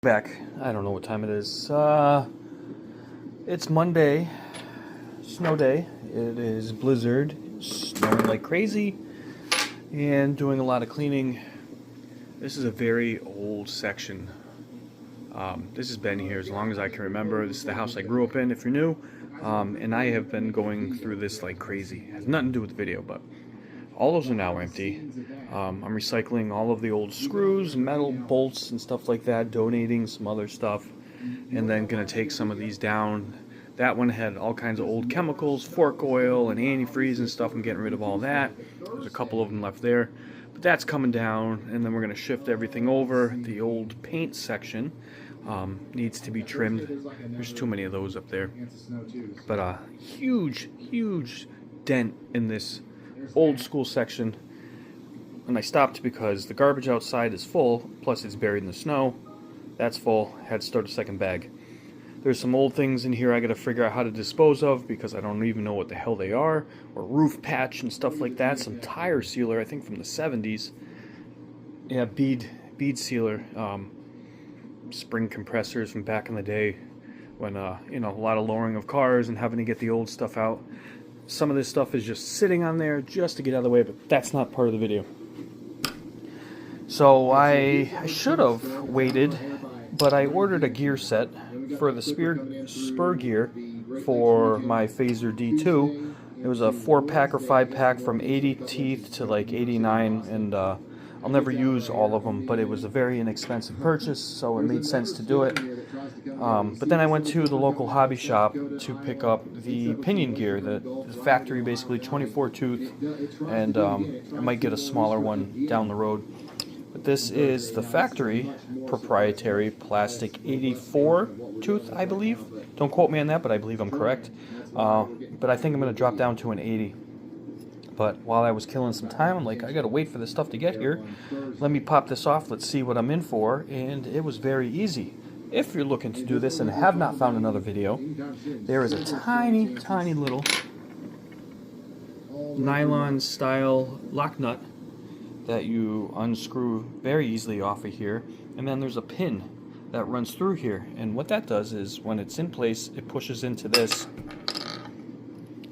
Back. I don't know what time it is. It's Monday, snow day. It is blizzard, snowing like crazy, and doing a lot of cleaning. This is a very old section. This has been here as long as I can remember. This is the house I grew up in, if you're new. And I have been going through this like crazy. It has nothing to do with the video, but all those are now empty. I'm recycling all of the old screws, metal bolts, and stuff like that, donating some other stuff, and then going to take some of these down. That one had all kinds of old chemicals, fork oil, and antifreeze and stuff. I'm getting rid of all that. There's a couple of them left there. But that's coming down, and then we're going to shift everything over. The old paint section needs to be trimmed. There's too many of those up there. But a huge, huge dent in this old school section, and I stopped because the garbage outside is full, plus it's buried in the snow. That's full. Had to start a second bag. There's some old things in here I gotta figure out how to dispose of because I don't even know what the hell they are, or roof patch and stuff like that. Some tire sealer, I think from the 70s. Yeah, bead sealer. Spring compressors from back in the day when you know, a lot of lowering of cars and having to get the old stuff out. Some of this stuff is just sitting on there just to get out of the way, but that's not part of the video. So I should have waited, but I ordered a gear set for the spur gear for my Fazer D2. It was a 4-pack or 5-pack from 80 teeth to like 89, and I'll never use all of them, but it was a very inexpensive purchase, so it made sense to do it. But then I went to the local hobby shop to pick up the pinion gear, the factory basically 24 tooth, and I might get a smaller one down the road. But this is the factory proprietary plastic 84 tooth, I believe. Don't quote me on that, but I believe I'm correct. But I think I'm going to drop down to an 80. But while I was killing some time, I'm like, I gotta wait for this stuff to get here. Let me pop this off, let's see what I'm in for, and it was very easy. If you're looking to do this and have not found another video, there is a tiny, tiny little nylon style lock nut that you unscrew very easily off of here, and then there's a pin that runs through here, and what that does is when it's in place, it pushes into this,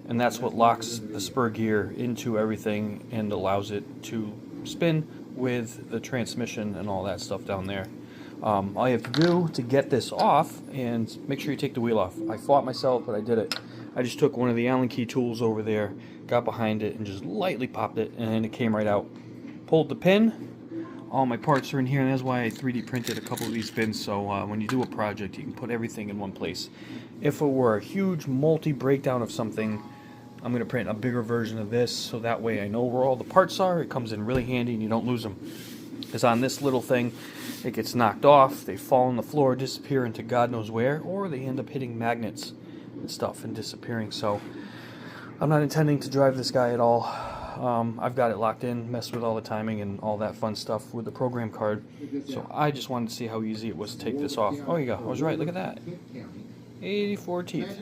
and that's what locks the spur gear into everything and allows it to spin with the transmission and all that stuff down there. All you have to do to get this off, and make sure you take the wheel off. I fought myself, but I did it. I just took one of the Allen key tools over there, got behind it, and just lightly popped it, and it came right out. Pulled the pin. All my parts are in here, and that's why I 3D printed a couple of these pins, so when you do a project, you can put everything in one place. If it were a huge multi-breakdown of something, I'm going to print a bigger version of this, so that way I know where all the parts are. It comes in really handy and you don't lose them. Because on this little thing, it gets knocked off, they fall on the floor, disappear into God knows where, or they end up hitting magnets and stuff and disappearing. So I'm not intending to drive this guy at all. I've got it locked in, messed with all the timing and all that fun stuff with the program card. So I just wanted to see how easy it was to take this off. Oh, you go. I was right. Look at that. 84 teeth.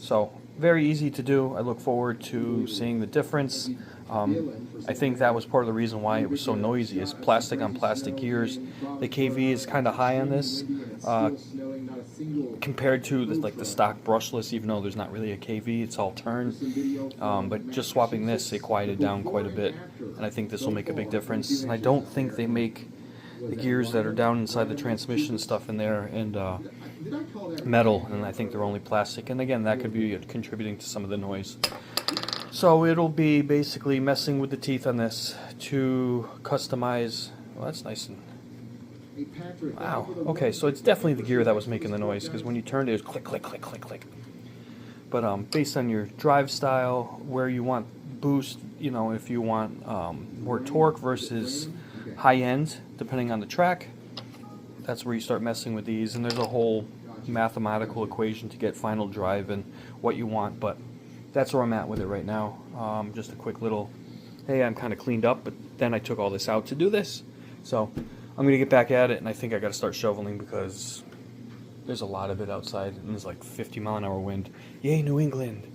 So very easy to do. I look forward to seeing the difference. I think that was part of the reason why it was so noisy, is plastic on plastic gears. The KV is kind of high on this compared to the stock brushless, even though there's not really a KV, it's all turn. But just swapping this, it quieted down quite a bit, and I think this will make a big difference. And I don't think they make the gears that are down inside the transmission stuff in there and metal, and I think they're only plastic, and again that could be contributing to some of the noise. So it'll be basically messing with the teeth on this to customize. Well, that's nice and wow. Okay, so it's definitely the gear that was making the noise, because when you turned it was click click click click click. But based on your drive style, where you want boost, you know, if you want more torque versus high end, depending on the track, that's where you start messing with these, and there's a whole mathematical equation to get final drive and what you want, but that's where I'm at with it right now. Just a quick little, hey, I'm kind of cleaned up, but then I took all this out to do this, so I'm going to get back at it, and I think I got to start shoveling because there's a lot of it outside, and there's like 50-mile-an-hour wind. Yay, New England!